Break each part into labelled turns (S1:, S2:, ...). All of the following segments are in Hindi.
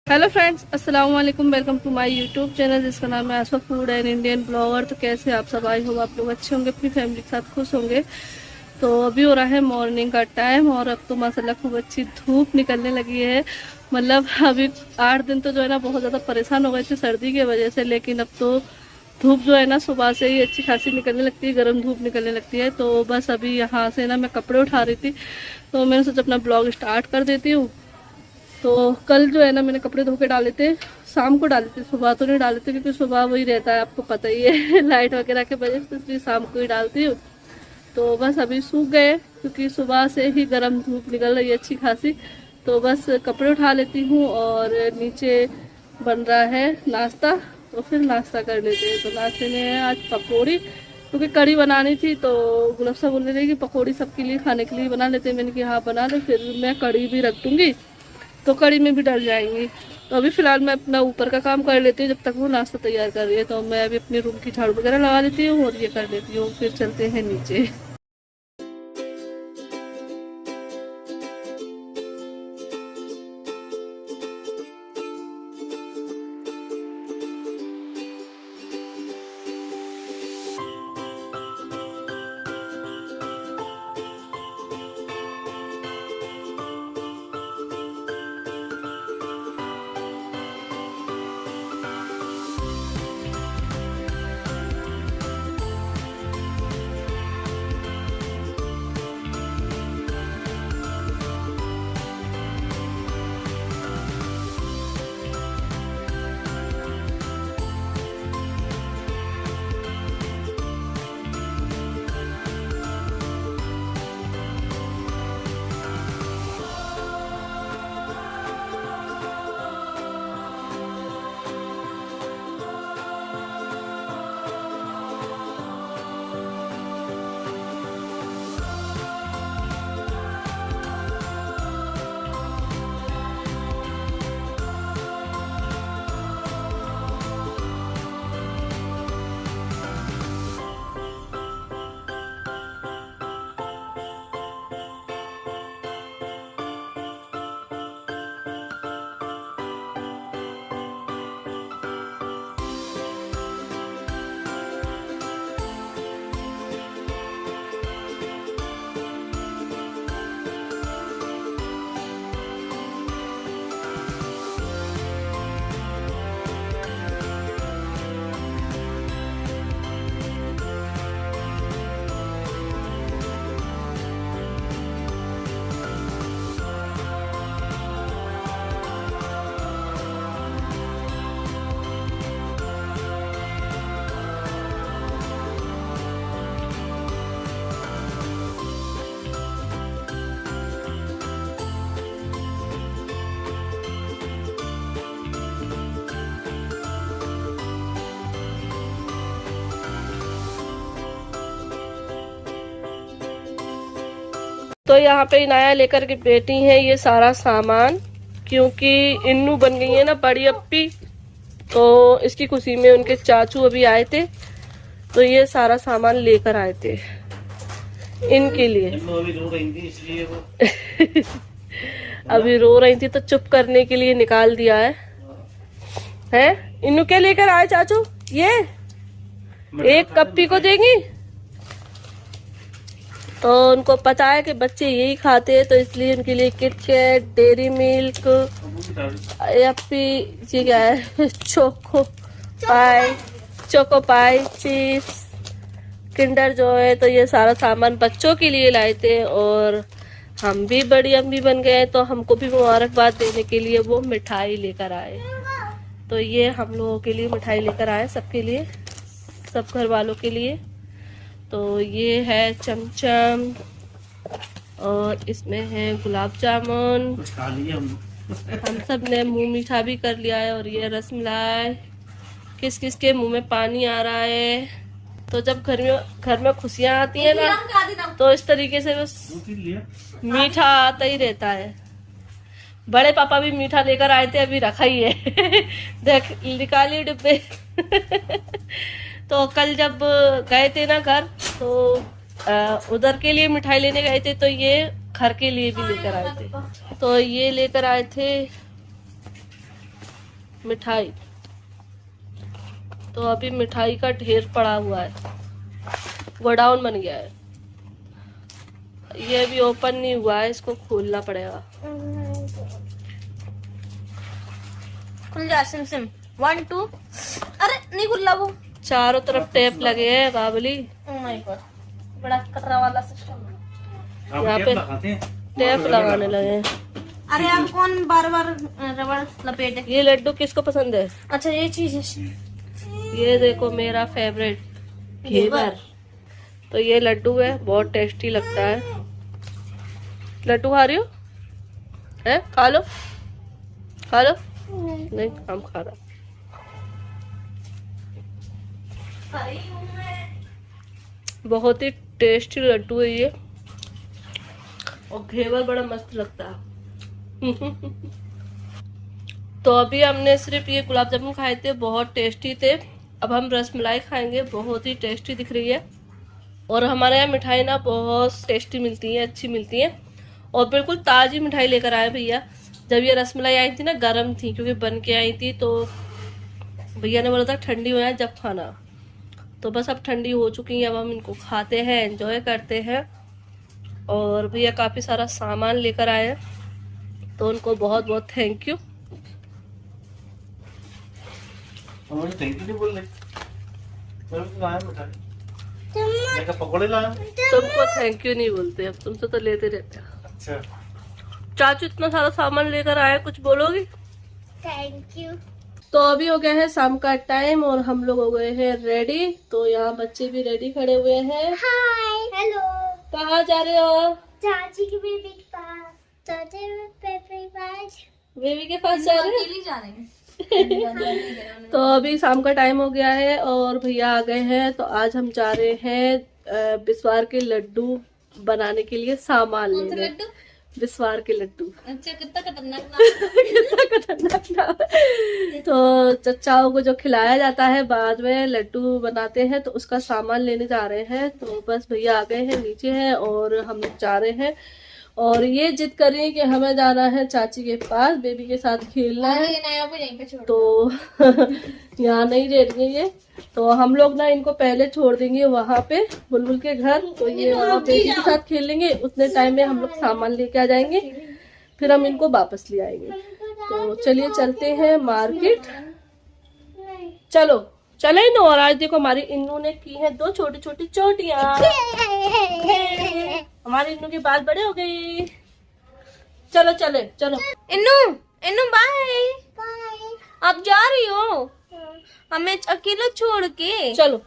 S1: हेलो फ्रेंड्स, अस्सलाम वालेकुम। Welcome to my YouTube channel जिसका नाम है Aasfa food and Indian blogger. तो कैसे आप सब? आई हो आप लोग अच्छे होंगे, अपनी फैमिली के साथ खुश होंगे। तो अभी हो रहा है मॉर्निंग का टाइम और अब तो माशाल्लाह खूब अच्छी धूप निकलने लगी है। मतलब अभी 8 दिन तो जो है ना बहुत ज़्यादा परेशान हो गए थे सर्दी की वजह से, लेकिन अब तो धूप जो है ना सुबह से ही अच्छी खासी निकलने लगती है, गर्म धूप निकलने लगती है। तो बस अभी यहाँ से ना मैं कपड़े उठा रही थी, तो मैंने सोचा अपना ब्लॉग स्टार्ट कर देती हूँ। तो कल जो है ना मैंने कपड़े धो के डाले थे, शाम को डाले थे, सुबह तो नहीं डाले थे क्योंकि सुबह वही रहता है, आपको पता ही है लाइट वगैरह के वजह से, इसलिए शाम को ही डालती हूँ। तो बस अभी सूख गए क्योंकि सुबह से ही गर्म धूप निकल रही है अच्छी खासी। तो बस कपड़े उठा लेती हूँ और नीचे बन रहा है नाश्ता, तो फिर नाश्ता कर लेते हैं। तो नाश्ते में है आज पकौड़ी, क्योंकि कढ़ी बनानी थी। तो गुलाब साहब बोल रहे थे कि पकौड़ी सबके लिए खाने के लिए बना लेते हैं। मैंने कहा हाँ बना ले, फिर मैं कढ़ी भी रख दूँगी तो कड़ी में भी डल जाएंगी। तो अभी फिलहाल मैं अपना ऊपर का काम कर लेती हूँ जब तक वो नाश्ता तैयार कर रही है। तो मैं अभी अपने रूम की झाड़ू वगैरह लगा लेती हूँ और ये कर लेती हूँ, फिर चलते हैं नीचे। तो यहाँ पे इनाया लेकर के बैठी है ये सारा सामान, क्योंकि इन्नू बन गई है ना बड़ी अप्पी। तो इसकी खुशी में उनके चाचू अभी आए थे, तो ये सारा सामान लेकर आए थे इनके लिए। अभी रो रही थी तो चुप करने के लिए निकाल दिया है। इन्नू क्या लेकर आए चाचू? ये एक कप्पी को देंगी, तो उनको पता है कि बच्चे यही खाते हैं, तो इसलिए उनके लिए किटकैट, डेयरी मिल्क, यप्पी, ये क्या है, चोको पाई, चिप्स, किंडर जॉय। तो ये सारा सामान बच्चों के लिए लाए थे और हम भी बड़ी अम्मी बन गए, तो हमको भी मुबारकबाद देने के लिए वो मिठाई लेकर आए। तो ये हम लोगों के लिए मिठाई लेकर आए, सबके लिए, सब घर वालों के लिए। तो ये है चमचम और इसमें है गुलाब जामुन। हम सब ने मुंह मीठा भी कर लिया है। और ये रसमलाई। किस किस के मुंह में पानी आ रहा है। तो जब घर में खुशियां आती है ना, तो इस तरीके से बस मीठा आता ही रहता है। बड़े पापा भी मीठा लेकर आए थे, अभी रखा ही है देख निकाली डिब्बे तो कल जब गए थे ना घर, तो उधर के लिए मिठाई लेने गए थे, तो ये घर के लिए भी लेकर आए थे। तो ये लेकर आए थे मिठाई। तो अभी मिठाई का ढेर पड़ा हुआ है, गोडाउन बन गया है। ये भी ओपन नहीं हुआ है, इसको खोलना पड़ेगा।
S2: खुल जा सिम सिम। 1 2। अरे नहीं खुल रहा वो।
S1: चारों तरफ टेप लगे हैं बाबली।
S2: ओह माय गॉड, बड़ा कटरा वाला सिस्टम।
S1: यहाँ पे टेप लगाने लगे हैं।
S2: अरे अब कौन बार बार रबड़ लपेटे।
S1: ये लड्डू किसको पसंद है?
S2: अच्छा ये चीज है।
S1: ये देखो मेरा फेवरेट घेवर। तो ये लड्डू है, बहुत टेस्टी लगता है। लड्डू खा रही हो? है? खा लो, खा लो। नहीं, हम खा रहा। बहुत ही टेस्टी लड्डू है ये, और घेवर बड़ा मस्त लगता है। तो अभी हमने सिर्फ ये गुलाब जामुन खाए थे, बहुत टेस्टी थे। अब हम रसमलाई खाएंगे, बहुत ही टेस्टी दिख रही है। और हमारे यहाँ मिठाई ना बहुत टेस्टी मिलती है, अच्छी मिलती है। और बिल्कुल ताज़ी मिठाई लेकर आए भैया। जब ये रसमलाई आई थी ना, गर्म थी क्योंकि बन के आई थी, तो भैया ने बोला था ठंडी हो जाए जब खाना। तो बस अब ठंडी हो चुकी है, अब हम इनको खाते हैं, एंजॉय करते हैं। और भैया काफ़ी सारा सामान लेकर आए हैं, तो उनको बहुत बहुत थैंक यू।
S3: थैंक यू नहीं बोल रहे, पकौड़े लाया।
S1: तुमको थैंक यू नहीं बोलते, अब तुमसे तो लेते रहते हैं।
S3: अच्छा
S1: चाचू इतना सारा सामान लेकर आए, कुछ बोलोगी?
S2: Thank you.
S1: तो अभी हो गया है शाम का टाइम और हम लोग हो गए हैं रेडी। तो यहाँ बच्चे भी रेडी खड़े हुए हैं।
S2: Hi hello.
S1: कहाँ जा रहे हो?
S2: चाची की बेबी के पास। चाची बेबी पास।
S1: बेबी के पास जा रहे हैं?
S2: जा रहे हैं।
S1: तो अभी शाम का टाइम हो गया है और भैया आ गए हैं। तो आज हम जा रहे हैं बिस्वार के लड्डू बनाने के लिए सामान लेने। बिस्वार के लड्डू।
S2: अच्छा, कितना खतरनाक
S1: कितना खतरनाक नाम। तो चचाओं को जो खिलाया जाता है बाद में लड्डू बनाते हैं, तो उसका सामान लेने जा रहे हैं। तो बस भैया आ गए हैं, नीचे हैं और हम लोग जा रहे हैं। और ये जिद कर रही है कि हमें जाना है चाची के पास, बेबी के साथ खेलना है। तो यहाँ नहीं रह रही है ये, तो हम लोग ना इनको पहले छोड़ देंगे वहाँ पे बुलबुल के घर। तो ये वहाँ बेबी के साथ खेलेंगे, उतने टाइम में हम लोग सामान लेके आ जाएंगे, फिर हम इनको वापस ले आएंगे। तो चलिए चलते हैं मार्केट। चलो चले नो। और आज देखो हमारी इन्नू ने की है 2 छोटी छोटी चोटियां। हमारे इन्नू के बाल बड़े हो गए। चलो चले चलो।
S2: इन्नू इन्नू बाय बाय। आप जा रही हो हमें अकेला छोड़ के?
S1: चलो।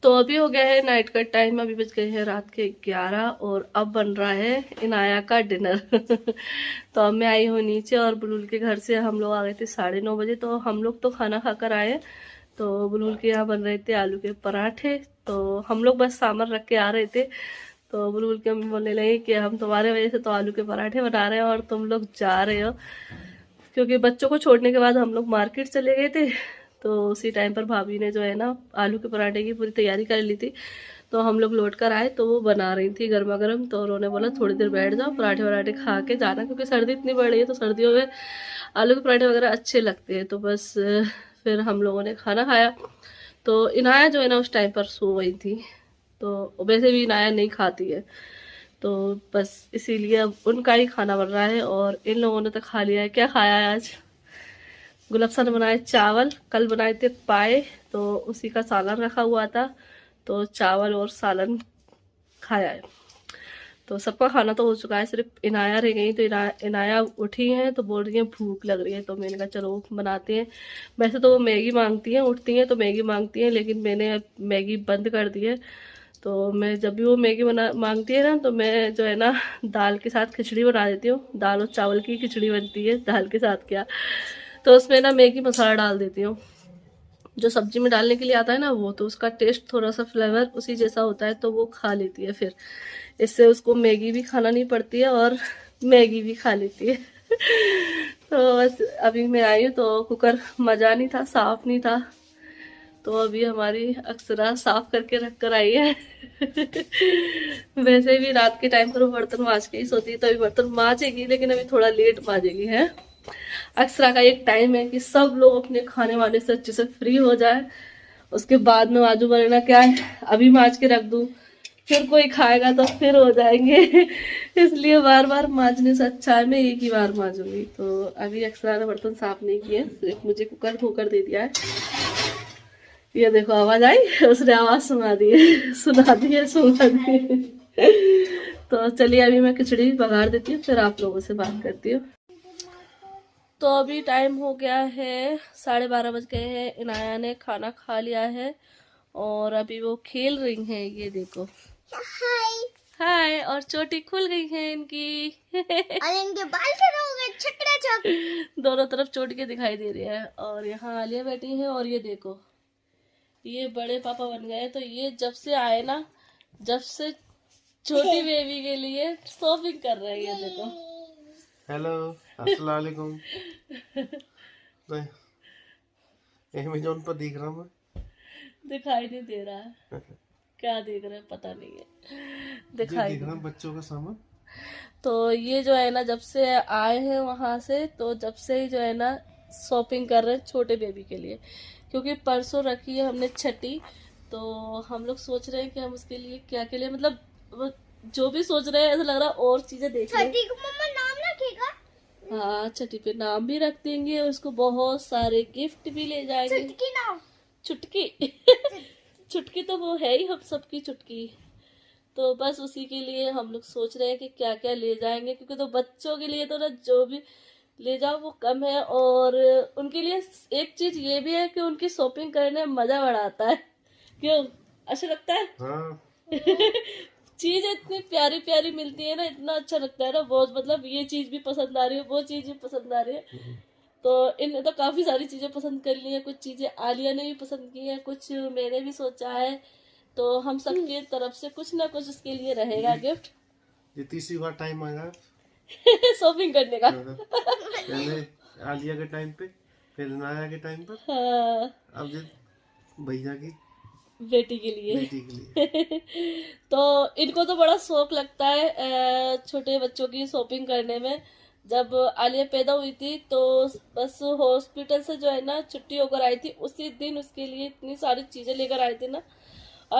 S1: तो अभी हो गया है नाइट का टाइम, अभी बज गए हैं रात के 11 और अब बन रहा है इनाया का डिनर। तो अब मैं आई हूँ नीचे और बुलबुल के घर से हम लोग आ गए थे 9:30 बजे। तो हम लोग तो खाना खाकर आए। तो बुलबुल के यहाँ बन रहे थे आलू के पराठे। तो हम लोग बस सामान रख के आ रहे थे, तो बुलबुल की मम्मी बोलने लगी कि हम तुम्हारे वजह से तो आलू के पराठे बना रहे हैं और तुम लोग जा रहे हो। क्योंकि बच्चों को छोड़ने के बाद हम लोग मार्केट चले गए थे, तो उसी टाइम पर भाभी ने जो है ना आलू के पराठे की पूरी तैयारी कर ली थी। तो हम लोग लौट कर आए तो वो बना रही थी गर्मा गर्म। तो उन्होंने बोला थोड़ी देर बैठ जाओ, पराठे वराठे खा के जाना, क्योंकि सर्दी इतनी बढ़ रही है तो सर्दियों में आलू के पराठे वगैरह अच्छे लगते हैं। तो बस फिर हम लोगों ने खाना खाया। तो इनाया जो है ना उस टाइम पर सो गई थी, तो वैसे भी इनाया नहीं खाती है, तो बस इसीलिए अब उनका ही खाना बन रहा है। और इन लोगों ने तो खा लिया है। क्या खाया है आज? गुलाबसा ने बनाए चावल, कल बनाए थे पाए, तो उसी का सालन रखा हुआ था, तो चावल और सालन खाया है। तो सबका खाना तो हो चुका है, सिर्फ इनाया रह गई। तो इनाया उठी हैं तो बोल रही है भूख लग रही है, तो मैंने कहा चलो बनाते हैं। वैसे तो वो मैगी मांगती हैं, उठती हैं तो मैगी मांगती हैं, लेकिन मैंने मैगी बंद कर दी है। तो मैं जब भी वो मैगी मांगती है ना, तो मैं जो है ना दाल के साथ खिचड़ी बना देती हूँ। दाल और चावल की खिचड़ी बनती है, दाल के साथ क्या, तो उसमें ना मैगी मसाला डाल देती हूँ, जो सब्जी में डालने के लिए आता है ना वो, तो उसका टेस्ट थोड़ा सा फ्लेवर उसी जैसा होता है, तो वो खा लेती है। फिर इससे उसको मैगी भी खाना नहीं पड़ती है और मैगी भी खा लेती है। तो बस अभी मैं आई हूँ तो कुकर मजा नहीं था, साफ नहीं था, तो अभी हमारी अक्सरा साफ करके रख कर आई है। वैसे भी रात के टाइम पर वो बर्तन मांज के ही सोती है, तो अभी बर्तन मांजेगी, लेकिन अभी थोड़ा लेट मांजेगी है। अक्सरा का एक टाइम है कि सब लोग अपने खाने वाने से अच्छे से फ्री हो जाए, उसके बाद में माजू बनाना क्या है, अभी मांज के रख दूं, फिर कोई खाएगा तो फिर हो जाएंगे। इसलिए बार बार मांजने से अच्छा है मैं एक ही बार मांजूंगी। तो अभी अक्सरा ने बर्तन साफ नहीं किए, सिर्फ मुझे कुकर धोकर दे दिया है। ये देखो आवाज आई, उसने आवाज सुना दी है, सुना दी है। तो चलिए अभी मैं खिचड़ी बघार देती हूँ, फिर आप लोगों से बात करती हूँ। तो अभी टाइम हो गया है 12:30 बज गए हैं। इनाया ने खाना खा लिया है और अभी वो खेल रही हैं। ये देखो
S2: हाय
S1: हाय, और चोटी खुल गई है इनकी।
S2: और इनके बाल खड़े हो गए छकड़ा छक।
S1: दोनों तरफ चोट के दिखाई दे रही है। और यहाँ आलिया बैठी है, और ये देखो ये बड़े पापा बन गए। तो ये जब से आए ना, जब से छोटी बेबी के लिए शॉपिंग कर रहे हैं। ये देखो,
S3: हेलो अस्सलाम वालेकुम। अमेज़न पर देख रहा हूँ मैं।
S1: दिखाई नहीं दे रहा है, क्या देख रहे हैं पता नहीं है, दिखाई
S3: देख रहा हूँ बच्चों का सामान।
S1: तो ये जो है ना जब से आए हैं वहां से, तो जब से ही जो है ना शॉपिंग कर रहे हैं छोटे बेबी के लिए, क्योंकि परसों रखी है हमने छठी। तो हम लोग सोच रहे हैं कि हम उसके लिए क्या के लिए, मतलब वो जो भी सोच रहे हैं ऐसा लग रहा है और चीजें देख रहे हैं।
S2: छठी को मम्मा नाम रखेगा?
S1: हाँ, छठी पे नाम भी रख देंगे, उसको बहुत सारे गिफ्ट भी ले जाएंगे।
S2: छुटकी नाम?
S1: चुटकी। चुटकी तो वो है ही हम सबकी चुटकी। तो बस उसी के लिए हम लोग सोच रहे हैं कि क्या क्या ले जाएंगे, क्योंकि तो बच्चों के लिए तो ना जो भी ले जाओ वो कम है। और उनके लिए एक चीज ये भी है कि उनकी शॉपिंग करने में मजा बड़ा आता है। क्यों, अच्छा लगता है?
S3: हाँ।
S1: चीज इतनी प्यारी प्यारी मिलती है ना, इतना अच्छा लगता है ना बहुत। मतलब ये चीज भी पसंद आ रही है, वो चीज भी पसंद आ रही है। तो इनने तो काफी सारी चीजें पसंद कर ली है, कुछ चीजें आलिया ने भी पसंद की है, कुछ मैंने भी सोचा है। तो हम सबके तरफ से कुछ ना कुछ उसके लिए रहेगा गिफ्ट।
S3: ये तीसरी बार टाइम आएगा
S1: शॉपिंग करने का।
S3: पहले आलिया के टाइम पे, फिर नाया के टाइम पर,
S1: हाँ,
S3: अब ये भैया की
S1: बेटी के लिए।
S3: बेटी के लिए।
S1: तो इनको तो बड़ा शौक लगता है छोटे बच्चों की शॉपिंग करने में। जब आलिया पैदा हुई थी तो बस हॉस्पिटल से जो है ना छुट्टी होकर आई थी, उसी दिन उसके लिए इतनी सारी चीजें लेकर आए थे ना